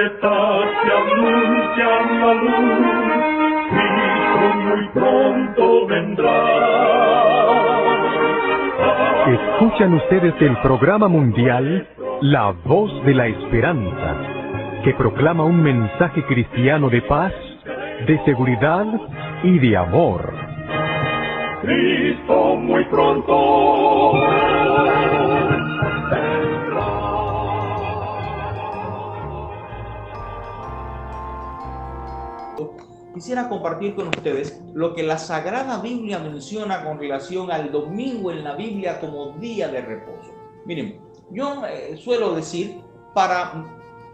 profetas que anuncian la luz, Cristo muy pronto vendrá. Escuchan ustedes el programa mundial La Voz de la Esperanza, que proclama un mensaje cristiano de paz, de seguridad y de amor. Cristo muy pronto vendrá. Quisiera compartir con ustedes lo que la Sagrada Biblia menciona con relación al domingo en la Biblia como día de reposo. Miren, yo suelo decir, para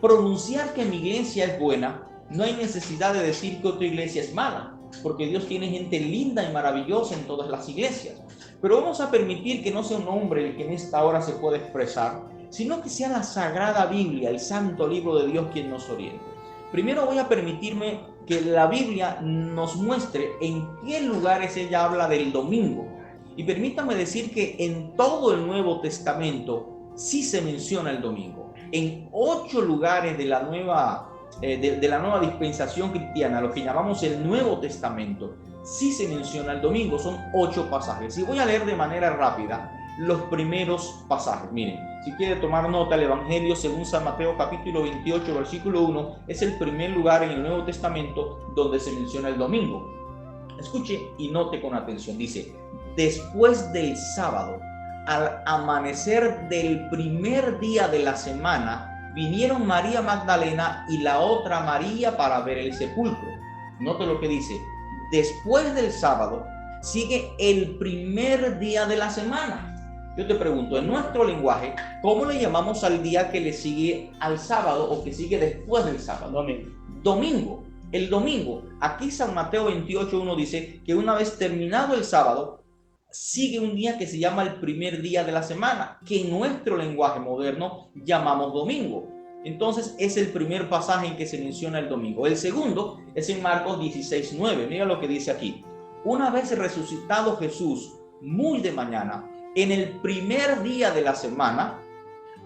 pronunciar que mi iglesia es buena, no hay necesidad de decir que otra iglesia es mala, porque Dios tiene gente linda y maravillosa en todas las iglesias. Pero vamos a permitir que no sea un hombre el que en esta hora se pueda expresar, sino que sea la Sagrada Biblia, el santo libro de Dios, quien nos oriente. Primero voy a permitirme que la Biblia nos muestre en qué lugares ella habla del domingo. Y permítame decir que en todo el Nuevo Testamento sí se menciona el domingo. En 8 lugares de la nueva dispensación cristiana, lo que llamamos el Nuevo Testamento, sí se menciona el domingo. Son 8 pasajes. Y voy a leer de manera rápida los primeros pasajes. Miren, si quiere tomar nota, el Evangelio según San Mateo capítulo 28 versículo 1 es el primer lugar en el Nuevo Testamento donde se menciona el domingo. Escuche y note con atención. Dice: después del sábado, al amanecer del primer día de la semana, vinieron María Magdalena y la otra María para ver el sepulcro. Note lo que dice: después del sábado sigue el primer día de la semana. Yo te pregunto, en nuestro lenguaje, ¿cómo le llamamos al día que le sigue al sábado o que sigue después del sábado? Domingo. El domingo. Aquí San Mateo 28:1 dice que una vez terminado el sábado, sigue un día que se llama el primer día de la semana, que en nuestro lenguaje moderno llamamos domingo. Entonces es el primer pasaje en que se menciona el domingo. El segundo es en Marcos 16:9. Mira lo que dice aquí. Una vez resucitado Jesús, muy de mañana, en el primer día de la semana,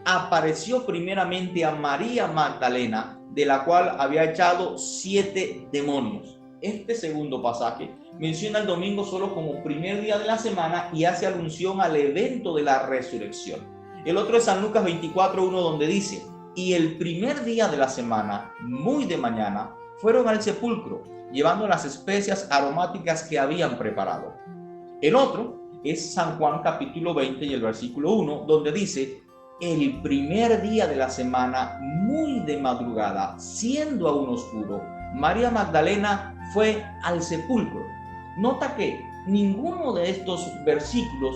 apareció primeramente a María Magdalena, de la cual había echado 7 demonios. Este segundo pasaje menciona el domingo solo como primer día de la semana y hace alusión al evento de la resurrección. El otro es San Lucas 24:1, donde dice: y el primer día de la semana, muy de mañana, fueron al sepulcro, llevando las especias aromáticas que habían preparado. El otro es San Juan capítulo 20 y el versículo 1, donde dice: el primer día de la semana, muy de madrugada, siendo aún oscuro, María Magdalena fue al sepulcro. Nota que ninguno de estos versículos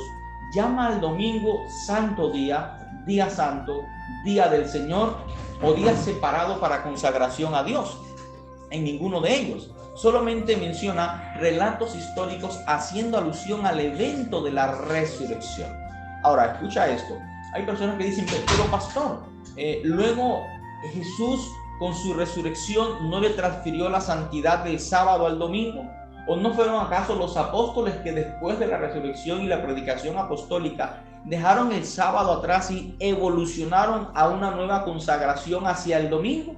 llama al domingo santo día, día santo, día del Señor o día separado para consagración a Dios. En ninguno de ellos. Solamente menciona relatos históricos haciendo alusión al evento de la resurrección. Ahora, escucha esto. Hay personas que dicen, pero pastor, luego Jesús con su resurrección no le transfirió la santidad del sábado al domingo. ¿O no fueron acaso los apóstoles que después de la resurrección y la predicación apostólica dejaron el sábado atrás y evolucionaron a una nueva consagración hacia el domingo?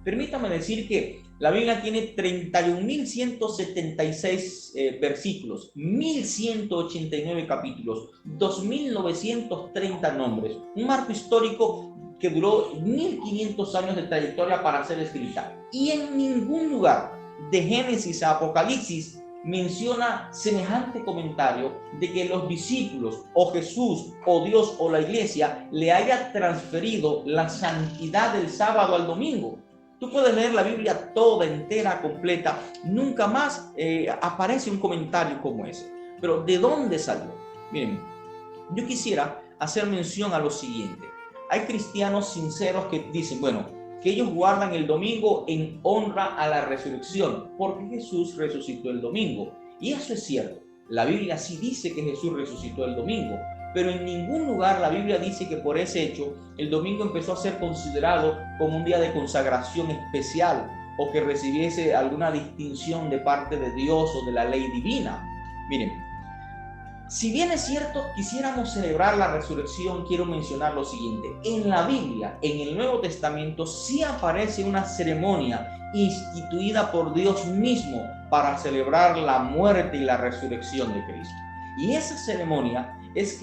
Permítame decir que la Biblia tiene 31.176 versículos, 1.189 capítulos, 2.930 nombres. Un marco histórico que duró 1.500 años de trayectoria para ser escrita. Y en ningún lugar, de Génesis a Apocalipsis, menciona semejante comentario de que los discípulos o Jesús o Dios o la iglesia le haya transferido la santidad del sábado al domingo. Tú puedes leer la Biblia toda, entera, completa. Nunca más aparece un comentario como ese. Pero ¿de dónde salió? Miren, yo quisiera hacer mención a lo siguiente. Hay cristianos sinceros que dicen, bueno, que ellos guardan el domingo en honra a la resurrección, porque Jesús resucitó el domingo. Y eso es cierto. La Biblia sí dice que Jesús resucitó el domingo. Pero en ningún lugar la Biblia dice que por ese hecho el domingo empezó a ser considerado como un día de consagración especial o que recibiese alguna distinción de parte de Dios o de la ley divina. Miren, Si bien es cierto, quisiéramos celebrar la resurrección, quiero mencionar lo siguiente. En la Biblia, en el Nuevo Testamento, sí aparece una ceremonia instituida por Dios mismo para celebrar la muerte y la resurrección de Cristo. Y esa ceremonia es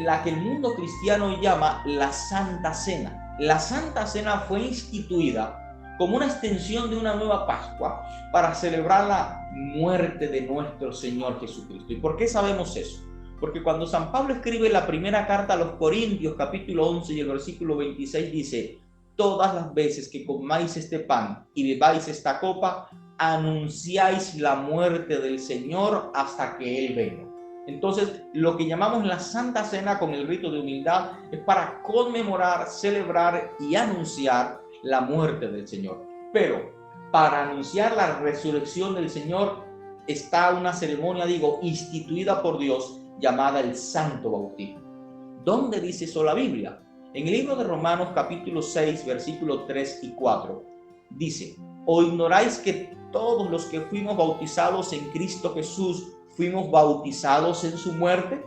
la que el mundo cristiano llama la Santa Cena. La Santa Cena fue instituida como una extensión de una nueva Pascua para celebrar la muerte de nuestro Señor Jesucristo. ¿Y por qué sabemos eso? Porque cuando San Pablo escribe la primera carta a los Corintios, capítulo 11 y el versículo 26, dice: todas las veces que comáis este pan y bebáis esta copa, anunciáis la muerte del Señor hasta que Él venga. Entonces, lo que llamamos la Santa Cena con el rito de humildad es para conmemorar, celebrar y anunciar la muerte del Señor. Pero para anunciar la resurrección del Señor está una ceremonia, instituida por Dios, llamada el Santo Bautismo. ¿Dónde dice eso la Biblia? En el libro de Romanos capítulo 6, versículos 3 y 4, dice: ¿o ignoráis que todos los que fuimos bautizados en Cristo Jesús fuimos bautizados en su muerte?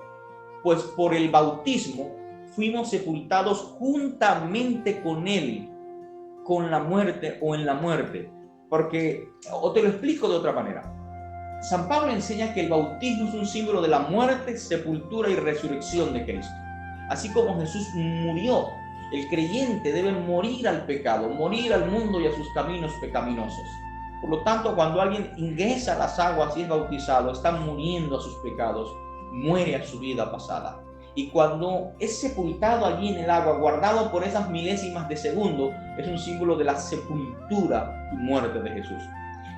Pues por el bautismo fuimos sepultados juntamente con Él, con la muerte o en la muerte. O te lo explico de otra manera. San Pablo enseña que el bautismo es un símbolo de la muerte, sepultura y resurrección de Cristo. Así como Jesús murió, el creyente debe morir al pecado, morir al mundo y a sus caminos pecaminosos. Por lo tanto, cuando alguien ingresa a las aguas y es bautizado, está muriendo a sus pecados, muere a su vida pasada. Y cuando es sepultado allí en el agua, guardado por esas milésimas de segundo, es un símbolo de la sepultura y muerte de Jesús.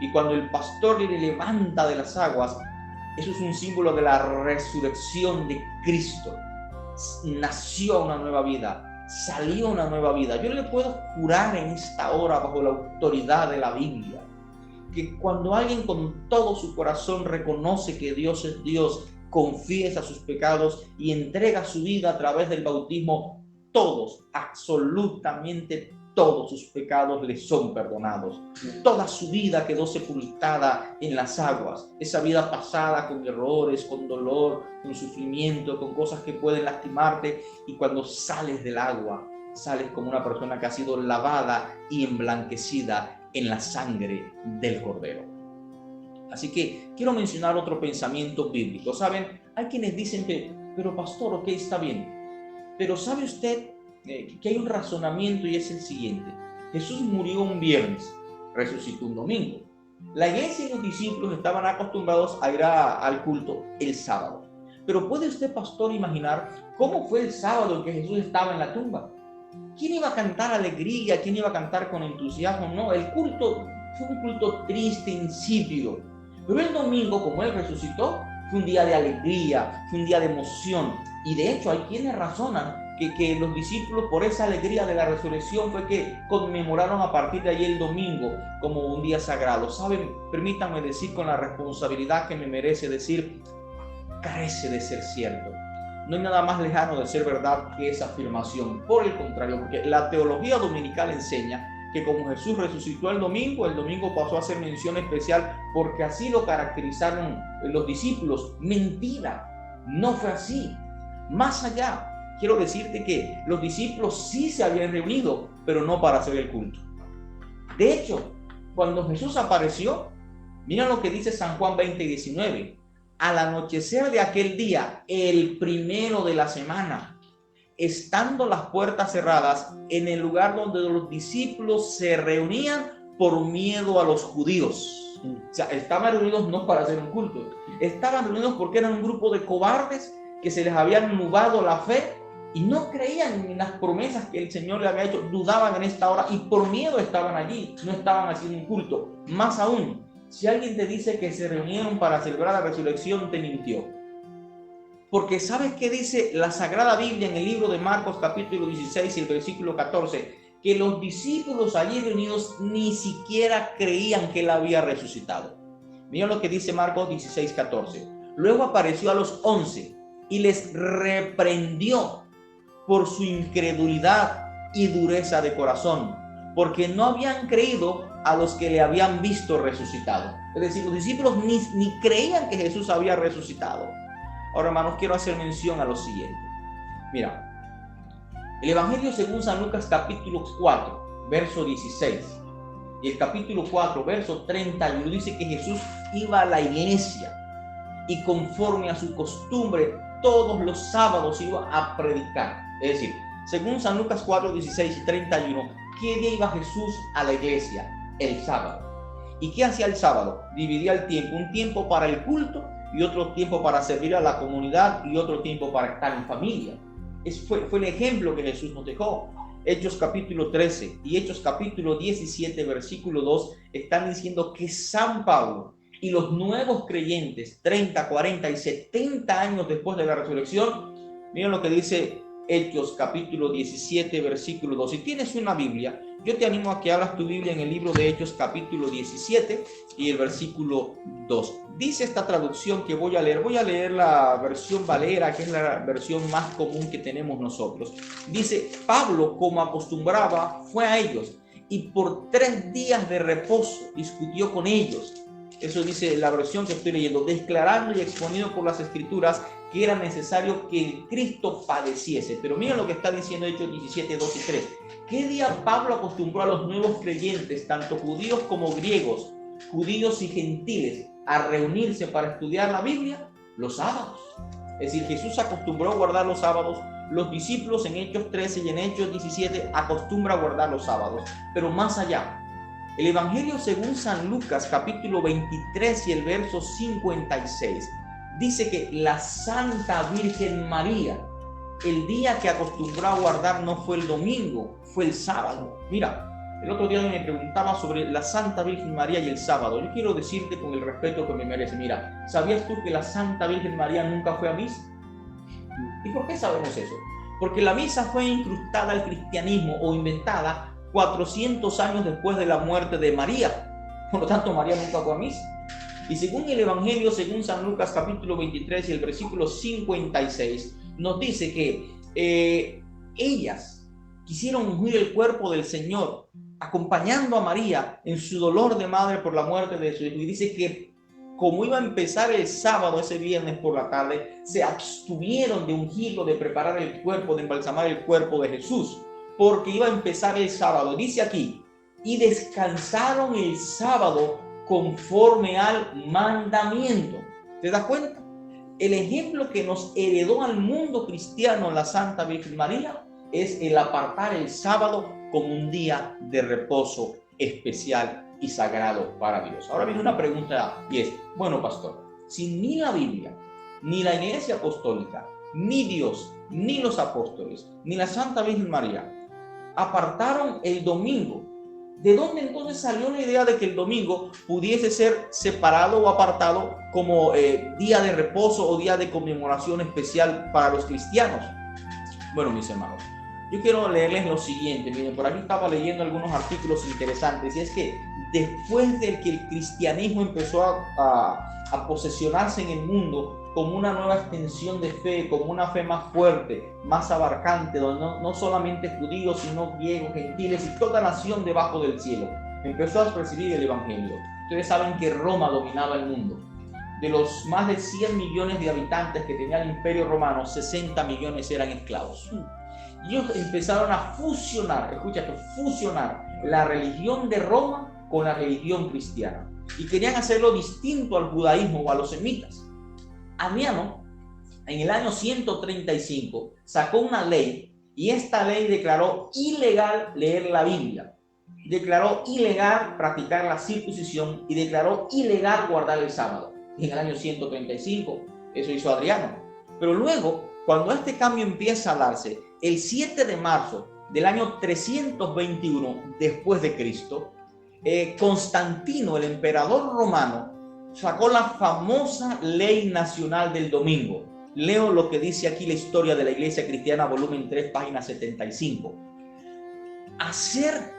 Y cuando el pastor le levanta de las aguas, eso es un símbolo de la resurrección de Cristo. Nació una nueva vida, salió una nueva vida. Yo le puedo jurar en esta hora, bajo la autoridad de la Biblia, que cuando alguien con todo su corazón reconoce que Dios es Dios, confiesa sus pecados y entrega su vida a través del bautismo, todos, absolutamente todos sus pecados le son perdonados. Toda su vida quedó sepultada en las aguas. Esa vida pasada con errores, con dolor, con sufrimiento, con cosas que pueden lastimarte. Y cuando sales del agua, sales como una persona que ha sido lavada y emblanquecida en la sangre del Cordero. Así que quiero mencionar otro pensamiento bíblico. ¿Saben? Hay quienes dicen pero pastor, ok, está bien. Pero ¿sabe usted que hay un razonamiento y es el siguiente? Jesús murió un viernes, resucitó un domingo. La iglesia y los discípulos estaban acostumbrados a ir al culto el sábado. Pero ¿puede usted, pastor, imaginar cómo fue el sábado en que Jesús estaba en la tumba? ¿Quién iba a cantar alegría? ¿Quién iba a cantar con entusiasmo? No, el culto fue un culto triste, insípido. Pero el domingo, como Él resucitó, fue un día de alegría, fue un día de emoción. Y de hecho hay quienes razonan que los discípulos, por esa alegría de la resurrección, fue que conmemoraron a partir de ahí el domingo como un día sagrado. ¿Saben? Permítanme decir con la responsabilidad que me merece decir, carece de ser cierto. No hay nada más lejano de ser verdad que esa afirmación. Por el contrario, porque la teología dominical enseña que como Jesús resucitó el domingo pasó a ser mención especial porque así lo caracterizaron los discípulos. Mentira, no fue así. Más allá, quiero decirte que los discípulos sí se habían reunido, pero no para hacer el culto. De hecho, cuando Jesús apareció, mira lo que dice San Juan 20:19. Al anochecer de aquel día, el primero de la semana, estando las puertas cerradas en el lugar donde los discípulos se reunían por miedo a los judíos. O sea, estaban reunidos no para hacer un culto, estaban reunidos porque eran un grupo de cobardes que se les había nubado la fe y no creían en las promesas que el Señor le había hecho, dudaban en esta hora y por miedo estaban allí, no estaban haciendo un culto. Más aún, si alguien te dice que se reunieron para celebrar la resurrección, te mintió. Porque ¿sabes qué dice la Sagrada Biblia en el libro de Marcos capítulo 16 y el versículo 14? Que los discípulos allí reunidos ni siquiera creían que Él había resucitado. Miren lo que dice Marcos 16:14. Luego apareció a los 11 y les reprendió por su incredulidad y dureza de corazón, porque no habían creído a los que le habían visto resucitado. Es decir, los discípulos ni creían que Jesús había resucitado. Ahora, hermanos, quiero hacer mención a lo siguiente. Mira, el Evangelio según San Lucas capítulo 4, verso 16 y el capítulo 4, verso 31 dice que Jesús iba a la iglesia y conforme a su costumbre todos los sábados iba a predicar. Es decir, según San Lucas 4, 16 y 31, ¿qué día iba Jesús a la iglesia? El sábado. ¿Y qué hacía el sábado? Dividía el tiempo, un tiempo para el culto y otro tiempo para servir a la comunidad y otro tiempo para estar en familia. Fue el ejemplo que Jesús nos dejó. Hechos capítulo 13 y Hechos capítulo 17, versículo 2, están diciendo que San Pablo y los nuevos creyentes, 30, 40 y 70 años después de la resurrección, miren lo que dice Hechos capítulo 17, versículo 2. Si tienes una Biblia, yo te animo a que abras tu Biblia en el libro de Hechos capítulo 17 y el versículo 2. Dice esta traducción que voy a leer la versión Valera, que es la versión más común que tenemos nosotros. Dice, Pablo, como acostumbraba, fue a ellos y por 3 días de reposo discutió con ellos. Eso dice la versión que estoy leyendo, declarando y exponiendo por las Escrituras que era necesario que el Cristo padeciese. Pero miren lo que está diciendo Hechos 17, 2 y 3. ¿Qué día Pablo acostumbró a los nuevos creyentes, tanto judíos como griegos, judíos y gentiles, a reunirse para estudiar la Biblia? Los sábados. Es decir, Jesús acostumbró a guardar los sábados. Los discípulos en Hechos 13 y en Hechos 17 acostumbran a guardar los sábados. Pero más allá, el Evangelio según San Lucas capítulo 23 y el verso 56 dice que la Santa Virgen María, el día que acostumbró a guardar no fue el domingo, fue el sábado. Mira, el otro día me preguntaba sobre la Santa Virgen María y el sábado. Yo quiero decirte con el respeto que me merece. Mira, ¿sabías tú que la Santa Virgen María nunca fue a misa? ¿Y por qué sabemos eso? Porque la misa fue incrustada al cristianismo o inventada 400 años después de la muerte de María. Por lo tanto, María nunca fue a misa. Y según el Evangelio, según San Lucas capítulo 23 y el versículo 56, nos dice que ellas quisieron ungir el cuerpo del Señor, acompañando a María en su dolor de madre por la muerte de su hijo. Y dice que como iba a empezar el sábado, ese viernes por la tarde, se abstuvieron de ungirlo, de preparar el cuerpo, de embalsamar el cuerpo de Jesús, porque iba a empezar el sábado. Dice aquí, y descansaron el sábado conforme al mandamiento. ¿Te das cuenta? El ejemplo que nos heredó al mundo cristiano la Santa Virgen María es el apartar el sábado como un día de reposo especial y sagrado para Dios. Ahora viene una pregunta y es, bueno, pastor, si ni la Biblia, ni la Iglesia Apostólica, ni Dios, ni los apóstoles, ni la Santa Virgen María apartaron el domingo, ¿de dónde entonces salió la idea de que el domingo pudiese ser separado o apartado como día de reposo o día de conmemoración especial para los cristianos? Bueno, mis hermanos, yo quiero leerles lo siguiente. Miren, por aquí estaba leyendo algunos artículos interesantes, y es que después de que el cristianismo empezó a posesionarse en el mundo como una nueva extensión de fe, como una fe más fuerte, más abarcante, donde no solamente judíos, sino griegos, gentiles y toda nación debajo del cielo, empezó a recibir el Evangelio. Ustedes saben que Roma dominaba el mundo. De los más de 100 millones de habitantes que tenía el Imperio Romano, 60 millones eran esclavos. Y ellos empezaron a fusionar, escúchate, fusionar la religión de Roma con la religión cristiana. Y querían hacerlo distinto al judaísmo o a los semitas. Adriano, en el año 135, sacó una ley, y esta ley declaró ilegal leer la Biblia, declaró ilegal practicar la circuncisión y declaró ilegal guardar el sábado. En el año 135, eso hizo Adriano. Pero luego, cuando este cambio empieza a darse, el 7 de marzo del año 321 después de Cristo, Constantino, el emperador romano, sacó la famosa ley nacional del domingo. Leo lo que dice aquí la historia de la Iglesia Cristiana, volumen 3, página 75. Hacer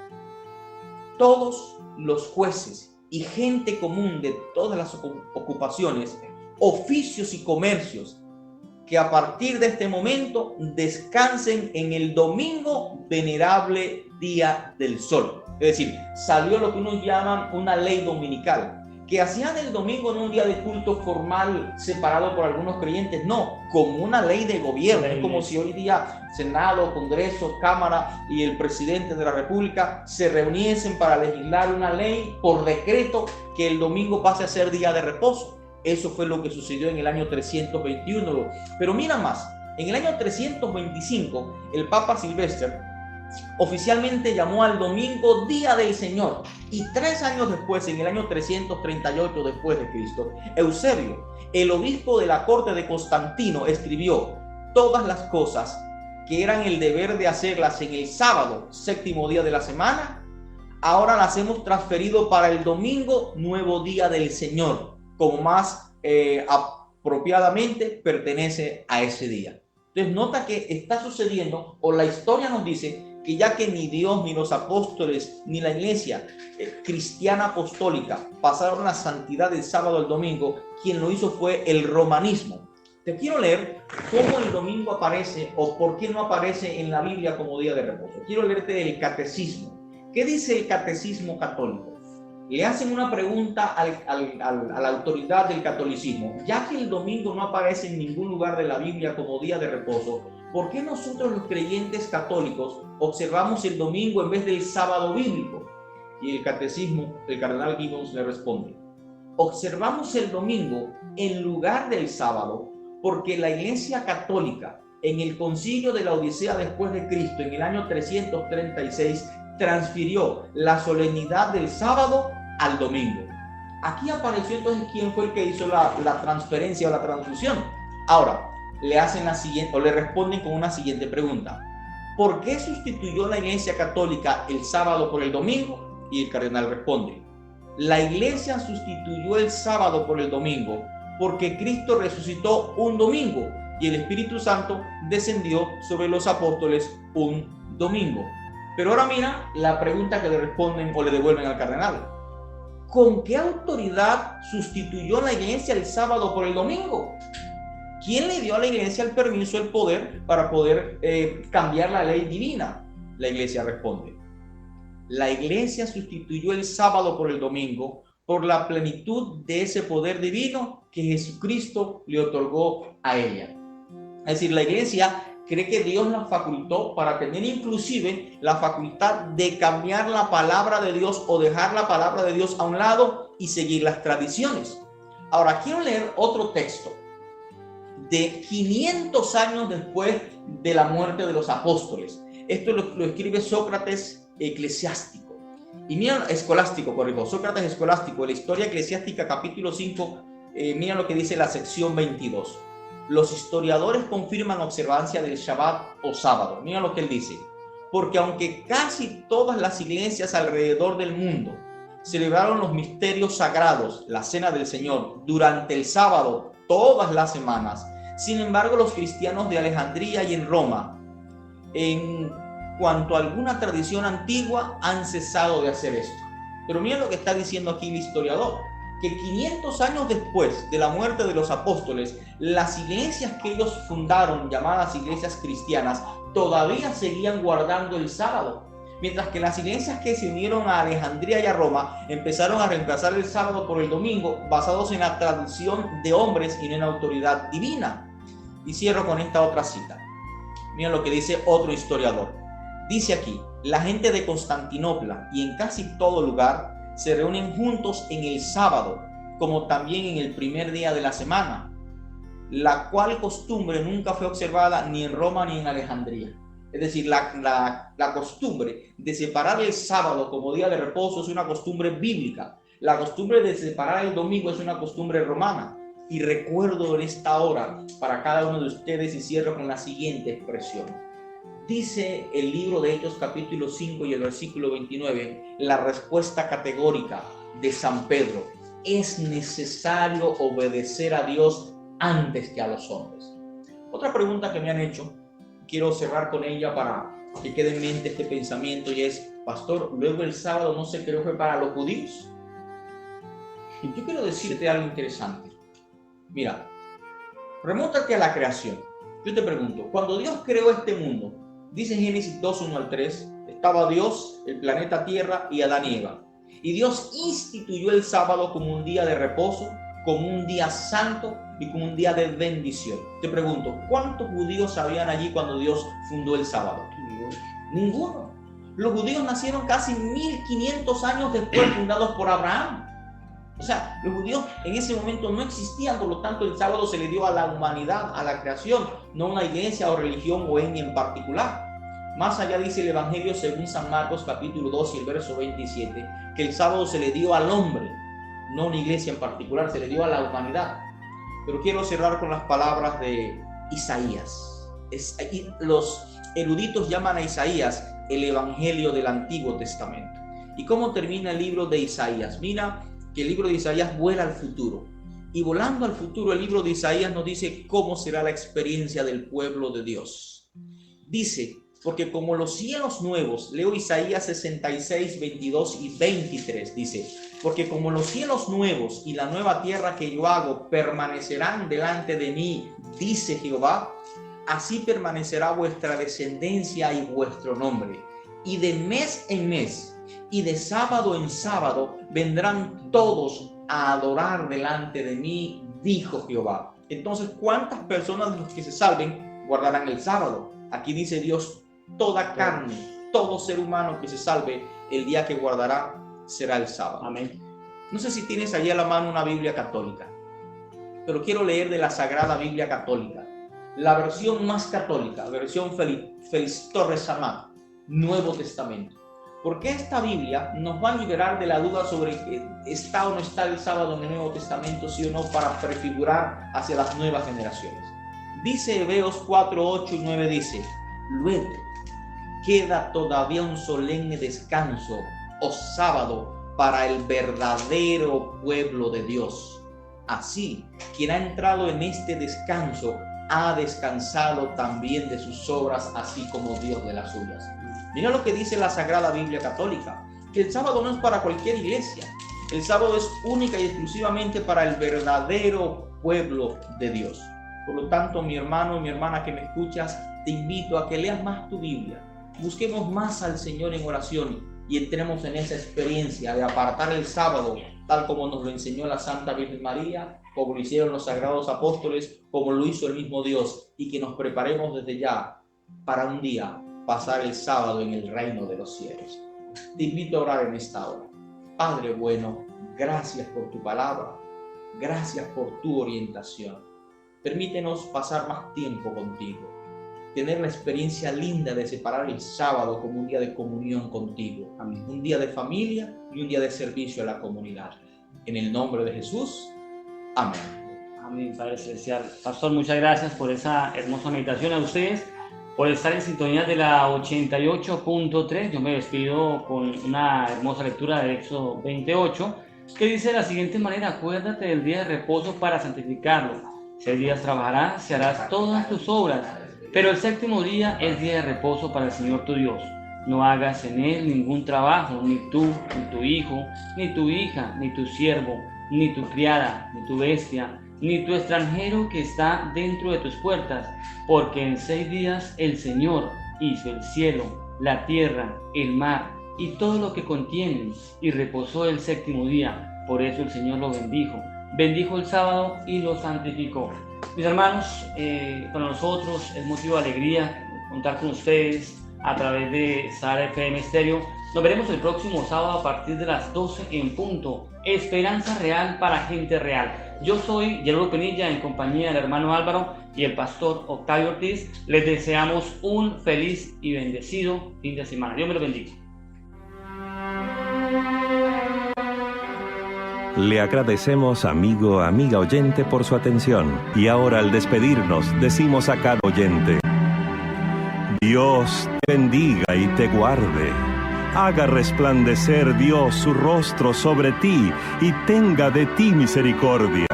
todos los jueces y gente común de todas las ocupaciones, oficios y comercios, que a partir de este momento descansen en el domingo venerable día del sol. Es decir, salió lo que unos llaman una ley dominical. que hacían el domingo en un día de culto formal separado por algunos creyentes, no, como una ley de gobierno. Es como si hoy día Senado, Congreso, Cámara y el presidente de la República se reuniesen para legislar una ley por decreto que el domingo pase a ser día de reposo. Eso fue lo que sucedió en el año 321. Pero mira más, en el año 325 el Papa Silvestre oficialmente llamó al domingo Día del Señor, y 3 años después, en el año 338 después de Cristo, Eusebio, el obispo de la corte de Constantino, escribió: todas las cosas que eran el deber de hacerlas en el sábado, séptimo día de la semana, ahora las hemos transferido para el domingo, nuevo día del Señor, como más apropiadamente pertenece a ese día. Entonces nota que está sucediendo, o la historia nos dice, que ya que ni Dios, ni los apóstoles, ni la iglesia cristiana apostólica pasaron la santidad del sábado al domingo, quien lo hizo fue el romanismo. Te quiero leer cómo el domingo aparece, o por qué no aparece en la Biblia como día de reposo. Quiero leerte el catecismo. ¿Qué dice el catecismo católico? Le hacen una pregunta a la autoridad del catolicismo. Ya que el domingo no aparece en ningún lugar de la Biblia como día de reposo, ¿por qué nosotros los creyentes católicos observamos el domingo en vez del sábado bíblico? Y el catecismo, el cardenal Gibbons le responde: observamos el domingo en lugar del sábado porque la Iglesia Católica, en el concilio de la Odisea después de Cristo, en el año 336, transfirió la solemnidad del sábado al domingo. Aquí apareció entonces quién fue el que hizo la transferencia o la transfusión. Ahora, le hacen la siguiente, o le responden con una siguiente pregunta: ¿por qué sustituyó la Iglesia Católica el sábado por el domingo? Y el cardenal responde: la Iglesia sustituyó el sábado por el domingo porque Cristo resucitó un domingo y el Espíritu Santo descendió sobre los apóstoles un domingo. Pero ahora mira la pregunta que le responden o le devuelven al cardenal: ¿con qué autoridad sustituyó la Iglesia el sábado por el domingo? ¿Quién le dio a la Iglesia el permiso, el poder para poder cambiar la ley divina? La Iglesia responde: la Iglesia sustituyó el sábado por el domingo por la plenitud de ese poder divino que Jesucristo le otorgó a ella. Es decir, la Iglesia cree que Dios la facultó para tener inclusive la facultad de cambiar la palabra de Dios o dejar la palabra de Dios a un lado y seguir las tradiciones. Ahora, quiero leer otro texto de 500 años después de la muerte de los apóstoles. Esto lo escribe Sócrates Eclesiástico. Y mira, escolástico, corrijo, Sócrates Escolástico, la Historia Eclesiástica, capítulo 5, mira lo que dice la sección 22. Los historiadores confirman la observancia del Shabbat o sábado. Mira lo que él dice: porque aunque casi todas las iglesias alrededor del mundo celebraron los misterios sagrados, la cena del Señor, durante el sábado todas las semanas, sin embargo los cristianos de Alejandría y en Roma, en cuanto a alguna tradición antigua, han cesado de hacer esto. Pero mira lo que está diciendo aquí el historiador, que 500 años después de la muerte de los apóstoles, las iglesias que ellos fundaron, llamadas iglesias cristianas, todavía seguían guardando el sábado, mientras que las iglesias que se unieron a Alejandría y a Roma empezaron a reemplazar el sábado por el domingo, basados en la tradición de hombres y no en la autoridad divina. Y cierro con esta otra cita. Mira lo que dice otro historiador. Dice aquí: la gente de Constantinopla y en casi todo lugar se reúnen juntos en el sábado, como también en el primer día de la semana, la cual costumbre nunca fue observada ni en Roma ni en Alejandría. Es decir, la costumbre de separar el sábado como día de reposo es una costumbre bíblica. La costumbre de separar el domingo es una costumbre romana. Y recuerdo en esta hora para cada uno de ustedes, y cierro con la siguiente expresión. Dice el libro de Hechos capítulo 5 y el versículo 29, la respuesta categórica de San Pedro: es necesario obedecer a Dios antes que a los hombres. Otra pregunta que me han hecho, quiero cerrar con ella para que quede en mente este pensamiento, y es: pastor, luego el sábado no se creó fue para los judíos. Yo quiero decirte algo interesante. Mira, remóntate a la creación. Yo te pregunto, cuando Dios creó este mundo, dice en Génesis 2, 1 al 3, estaba Dios, el planeta Tierra y Adán y Eva. Y Dios instituyó el sábado como un día de reposo, como un día santo y como un día de bendición. Te pregunto, ¿cuántos judíos habían allí cuando Dios fundó el sábado? Ninguno. Los judíos nacieron casi 1500 años después, fundados por Abraham. O sea, los judíos en ese momento no existían, por lo tanto el sábado se le dio a la humanidad, a la creación, no a una iglesia o religión o etnia en particular. Más allá dice el Evangelio según San Marcos capítulo 2 y el verso 27, que el sábado se le dio al hombre, no a una iglesia en particular, se le dio a la humanidad. Pero quiero cerrar con las palabras de Isaías. Los eruditos llaman a Isaías el Evangelio del Antiguo Testamento. ¿Y cómo termina el libro de Isaías? Mira que el libro de Isaías vuela al futuro. Y volando al futuro, el libro de Isaías nos dice cómo será la experiencia del pueblo de Dios. Dice, porque como los cielos nuevos, leo Isaías 66, 22 y 23, dice, porque como los cielos nuevos y la nueva tierra que yo hago permanecerán delante de mí, dice Jehová, así permanecerá vuestra descendencia y vuestro nombre. Y de mes en mes y de sábado en sábado vendrán todos a adorar delante de mí, dijo Jehová. Entonces, ¿cuántas personas de los que se salven guardarán el sábado? Aquí dice Dios, toda carne, todo ser humano que se salve, el día que guardará será el sábado. Amén. No sé si tienes allí a la mano una Biblia católica, pero quiero leer de la Sagrada Biblia Católica, la versión más católica, versión Félix Torres Amat, Nuevo Testamento. Porque esta Biblia nos va a liberar de la duda sobre que está o no está el sábado en el Nuevo Testamento, sí o no, para prefigurar hacia las nuevas generaciones. Dice Hebreos 4, 8 y 9, dice, luego queda todavía un solemne descanso o sábado para el verdadero pueblo de Dios. Así, quien ha entrado en este descanso ha descansado también de sus obras, así como Dios de las suyas. Mira lo que dice la Sagrada Biblia Católica, que el sábado no es para cualquier iglesia. El sábado es única y exclusivamente para el verdadero pueblo de Dios. Por lo tanto, mi hermano y mi hermana que me escuchas, te invito a que leas más tu Biblia. Busquemos más al Señor en oración y entremos en esa experiencia de apartar el sábado, tal como nos lo enseñó la Santa Virgen María, como lo hicieron los sagrados apóstoles, como lo hizo el mismo Dios, y que nos preparemos desde ya para un día pasar el sábado en el reino de los cielos. Te invito a orar en esta hora. Padre bueno, gracias por tu palabra, gracias por tu orientación. Permítenos pasar más tiempo contigo, tener la experiencia linda de separar el sábado como un día de comunión contigo. Amén. Un día de familia y un día de servicio a la comunidad. En el nombre de Jesús, amén. Amén, Padre Celestial. Pastor, muchas gracias por esa hermosa meditación. A ustedes por estar en sintonía de la 88.3. Yo me despido con una hermosa lectura de Éxodo 28, que dice de la siguiente manera: acuérdate del día de reposo para santificarlo. 6 días trabajarás y harás todas tus obras, pero el séptimo día es día de reposo para el Señor tu Dios. No hagas en él ningún trabajo, ni tú, ni tu hijo, ni tu hija, ni tu siervo, ni tu criada, ni tu bestia, ni tu extranjero que está dentro de tus puertas, porque en 6 días el Señor hizo el cielo, la tierra, el mar y todo lo que contienen, y reposó el séptimo día. Por eso el Señor lo bendijo el sábado y lo santificó. Mis hermanos, para nosotros es motivo de alegría contar con ustedes a través de Sara FM Estéreo. Nos veremos el próximo sábado a partir de las 12 en punto. Esperanza real para gente real. Yo soy Gerardo Penilla, en compañía del hermano Álvaro y el pastor Octavio Ortiz. Les deseamos un feliz y bendecido fin de semana. Dios me lo bendiga. Le agradecemos, amigo, amiga oyente, por su atención. Y ahora, al despedirnos, decimos a cada oyente: Dios te bendiga y te guarde. Haga resplandecer Dios su rostro sobre ti y tenga de ti misericordia.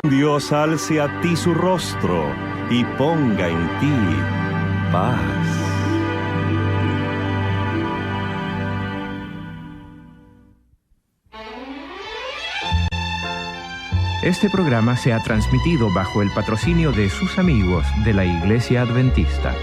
Dios alce a ti su rostro y ponga en ti paz. Este programa se ha transmitido bajo el patrocinio de sus amigos de la Iglesia Adventista.